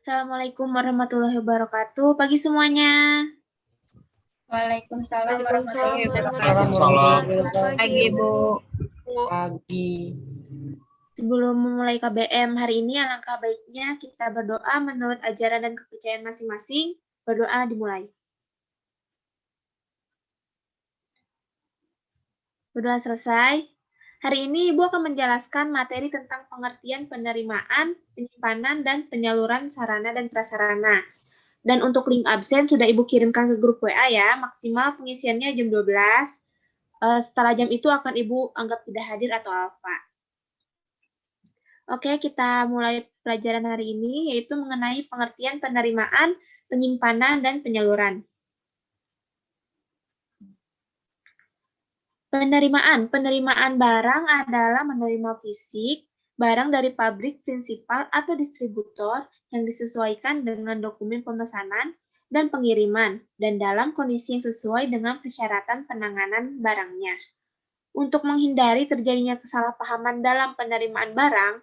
Assalamualaikum warahmatullahi wabarakatuh. Pagi semuanya. Waalaikumsalam Waalaikumsalam warahmatullahi warahmatullahi wabarakatuh. wabarakatuh. Pagi, Bu. Pagi. Sebelum memulai KBM hari ini, alangkah baiknya kita berdoa menurut ajaran dan kepercayaan masing-masing. Berdoa dimulai. Berdoa selesai. Hari ini Ibu akan menjelaskan materi tentang pengertian penerimaan, penyimpanan, dan penyaluran sarana dan prasarana. Dan untuk link absen sudah Ibu kirimkan ke grup WA ya, maksimal pengisiannya jam 12. Setelah jam itu akan Ibu anggap tidak hadir atau alfa. Oke, kita mulai pelajaran hari ini, yaitu mengenai pengertian penerimaan, penyimpanan, dan penyaluran. Penerimaan barang adalah menerima fisik, barang dari pabrik prinsipal atau distributor yang disesuaikan dengan dokumen pemesanan dan pengiriman, dan dalam kondisi yang sesuai dengan persyaratan penanganan barangnya. Untuk menghindari terjadinya kesalahpahaman dalam penerimaan barang,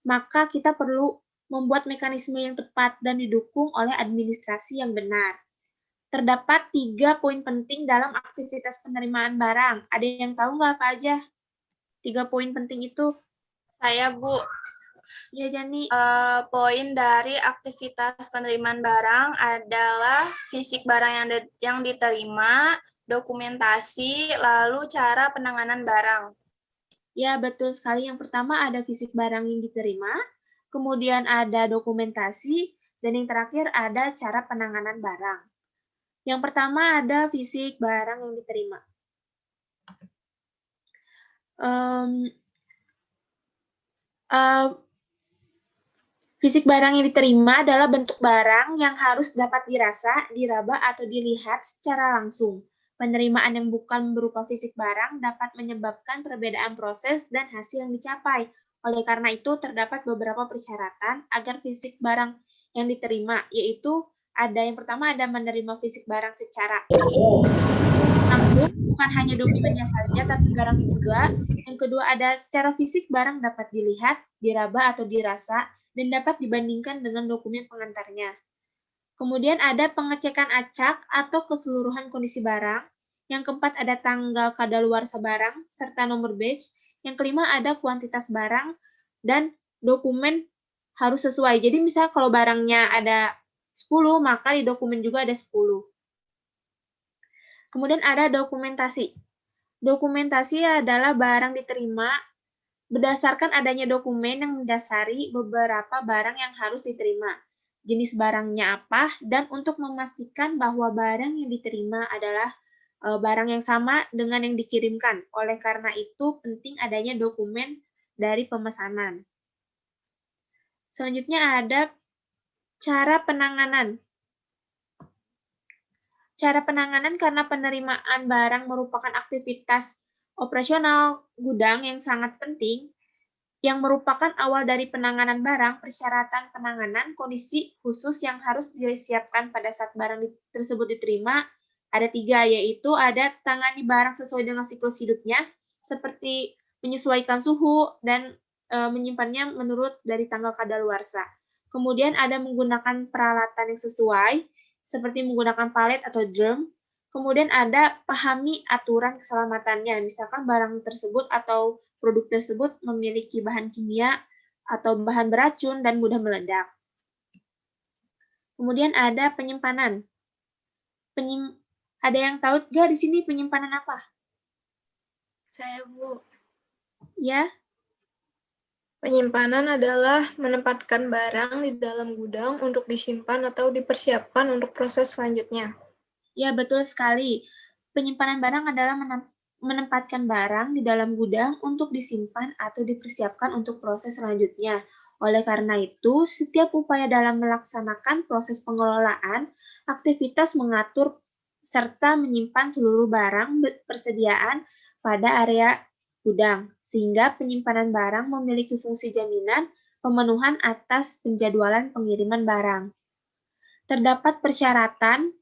maka kita perlu membuat mekanisme yang tepat dan didukung oleh administrasi yang benar. Terdapat 3 poin penting dalam aktivitas penerimaan barang. Ada yang tahu nggak apa aja? 3 poin penting itu. Saya, Bu. Ya, Jani. Poin dari aktivitas penerimaan barang adalah fisik barang yang diterima, dokumentasi, lalu cara penanganan barang. Ya, betul sekali. Yang pertama ada fisik barang yang diterima, kemudian ada dokumentasi, dan yang terakhir ada cara penanganan barang. Yang pertama ada fisik barang yang diterima. Fisik barang yang diterima adalah bentuk barang yang harus dapat dirasa, diraba, atau dilihat secara langsung. Penerimaan yang bukan berupa fisik barang dapat menyebabkan perbedaan proses dan hasil yang dicapai. Oleh karena itu, terdapat beberapa persyaratan agar fisik barang yang diterima, yaitu yang pertama ada menerima fisik barang secara langsung, bukan hanya dokumennya saja, tapi barangnya juga. Yang kedua ada secara fisik barang dapat dilihat, diraba, atau dirasa, dan dapat dibandingkan dengan dokumen pengantarnya. Kemudian ada pengecekan acak atau keseluruhan kondisi barang. Yang keempat ada tanggal kadaluarsa barang, serta nomor batch. Yang kelima ada kuantitas barang, dan dokumen harus sesuai. Jadi misalnya kalau barangnya ada 10, maka di dokumen juga ada 10. Kemudian ada dokumentasi. Dokumentasi adalah barang diterima berdasarkan adanya dokumen yang mendasari beberapa barang yang harus diterima. Jenis barangnya apa, dan untuk memastikan bahwa barang yang diterima adalah barang yang sama dengan yang dikirimkan. Oleh karena itu, penting adanya dokumen dari pemesanan. Selanjutnya ada cara penanganan. Cara penanganan karena penerimaan barang merupakan aktivitas operasional gudang yang sangat penting, yang merupakan awal dari penanganan barang. Persyaratan penanganan kondisi khusus yang harus disiapkan pada saat barang tersebut diterima ada 3, yaitu ada tangani barang sesuai dengan siklus hidupnya, seperti menyesuaikan suhu dan menyimpannya menurut dari tanggal kadaluarsa. Kemudian ada menggunakan peralatan yang sesuai, seperti menggunakan palet atau drum. Kemudian ada pahami aturan keselamatannya, misalkan barang tersebut atau produk tersebut memiliki bahan kimia atau bahan beracun dan mudah meledak. Kemudian ada penyimpanan. Ada yang tahu nggak di sini penyimpanan apa? Saya, Bu. Ya. Penyimpanan adalah menempatkan barang di dalam gudang untuk disimpan atau dipersiapkan untuk proses selanjutnya. Ya, betul sekali. Penyimpanan barang adalah menempatkan barang di dalam gudang untuk disimpan atau dipersiapkan untuk proses selanjutnya. Oleh karena itu, setiap upaya dalam melaksanakan proses pengelolaan, aktivitas mengatur serta menyimpan seluruh barang persediaan pada area gudang, sehingga penyimpanan barang memiliki fungsi jaminan pemenuhan atas penjadwalan pengiriman barang. Terdapat persyaratan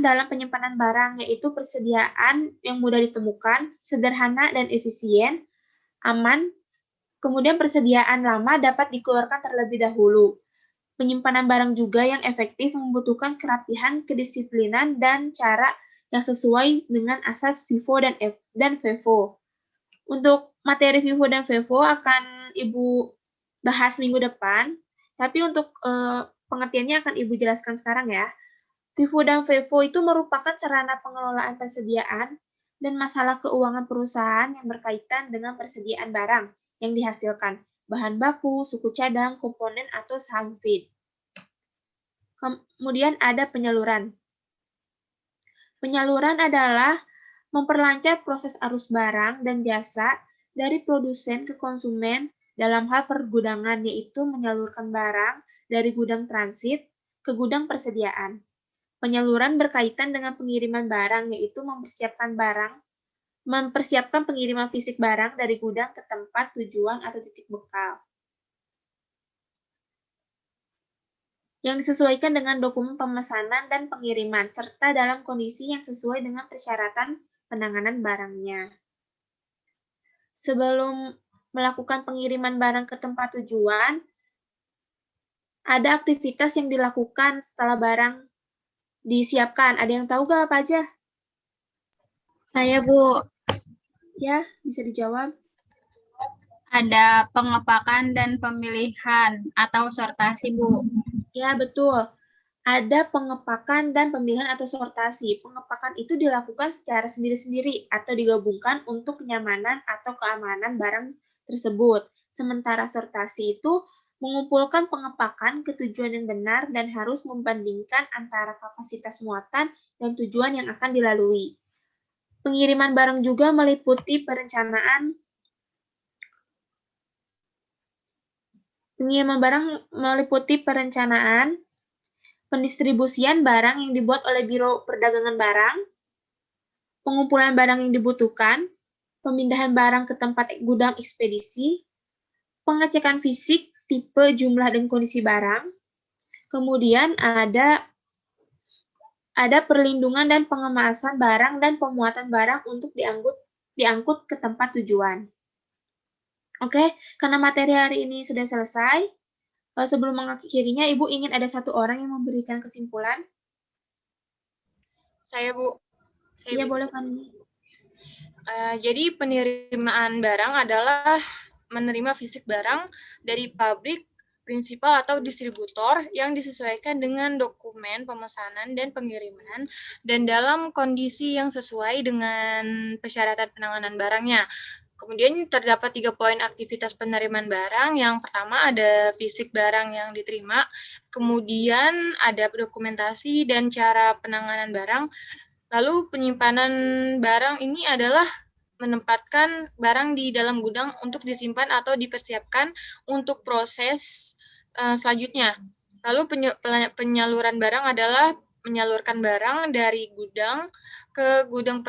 dalam penyimpanan barang, yaitu persediaan yang mudah ditemukan, sederhana dan efisien, aman, Kemudian persediaan lama dapat dikeluarkan terlebih dahulu. Penyimpanan barang juga yang efektif membutuhkan kerapihan, kedisiplinan, dan cara yang sesuai dengan asas FIFO dan FEVO. Untuk materi FIFO dan FEVO akan Ibu bahas minggu depan, tapi untuk pengertiannya akan Ibu jelaskan sekarang ya. FIFO dan FEVO itu merupakan sarana pengelolaan persediaan dan masalah keuangan perusahaan yang berkaitan dengan persediaan barang yang dihasilkan, bahan baku, suku cadang, komponen, atau saham feed. Kemudian ada penyaluran. Penyaluran adalah memperlancar proses arus barang dan jasa dari produsen ke konsumen dalam hal pergudangan, yaitu menyalurkan barang dari gudang transit ke gudang persediaan. Penyaluran berkaitan dengan pengiriman barang, yaitu mempersiapkan pengiriman fisik barang dari gudang ke tempat tujuan atau titik bekal, yang disesuaikan dengan dokumen pemesanan dan pengiriman, serta dalam kondisi yang sesuai dengan persyaratan penanganan barangnya. Sebelum melakukan pengiriman barang ke tempat tujuan, ada aktivitas yang dilakukan setelah barang disiapkan. Ada yang tahu gak apa aja? Saya, Bu. Ya, bisa dijawab. Ada pengepakan dan pemilihan atau sortasi, Bu. Ya, betul. Ada pengepakan dan pemilihan atau sortasi. Pengepakan itu dilakukan secara sendiri-sendiri atau digabungkan untuk kenyamanan atau keamanan barang tersebut. Sementara sortasi itu mengumpulkan pengepakan ke tujuan yang benar dan harus membandingkan antara kapasitas muatan dan tujuan yang akan dilalui. Pengiriman barang juga meliputi perencanaan. Pengiriman barang meliputi perencanaan, pendistribusian barang yang dibuat oleh Biro Perdagangan Barang, pengumpulan barang yang dibutuhkan, pemindahan barang ke tempat gudang ekspedisi, pengecekan fisik, tipe, jumlah, dan kondisi barang. Kemudian ada perlindungan dan pengemasan barang dan pemuatan barang untuk diangkut ke tempat tujuan. Oke, karena materi hari ini sudah selesai, sebelum mengakhirinya, Ibu ingin ada satu orang yang memberikan kesimpulan? Saya, Bu. Iya, boleh kan? Jadi penerimaan barang adalah menerima fisik barang dari pabrik, prinsipal atau distributor yang disesuaikan dengan dokumen pemesanan dan pengiriman dan dalam kondisi yang sesuai dengan persyaratan penanganan barangnya. Kemudian terdapat 3 poin aktivitas penerimaan barang. Yang pertama ada fisik barang yang diterima, kemudian ada dokumentasi dan cara penanganan barang. Lalu penyimpanan barang ini adalah menempatkan barang di dalam gudang untuk disimpan atau dipersiapkan untuk proses selanjutnya. Lalu penyaluran barang adalah menyalurkan barang dari gudang ke gudang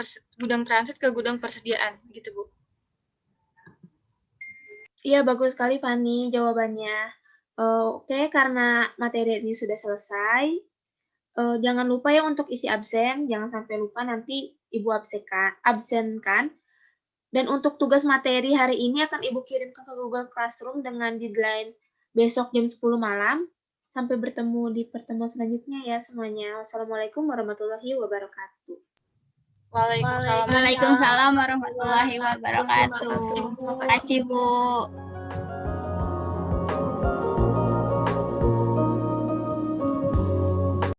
transit ke gudang persediaan, gitu Bu. Iya, bagus sekali Fani jawabannya. Oke, karena materi ini sudah selesai, jangan lupa ya untuk isi absen, jangan sampai lupa nanti Ibu absenkan. Dan untuk tugas materi hari ini akan Ibu kirimkan ke Google Classroom dengan deadline besok jam 10 malam. Sampai bertemu di pertemuan selanjutnya ya semuanya. Wassalamualaikum warahmatullahi wabarakatuh. Waalaikumsalam Waalaikumsalam warahmatullahi wabarakatuh. Terima kasih, Bu.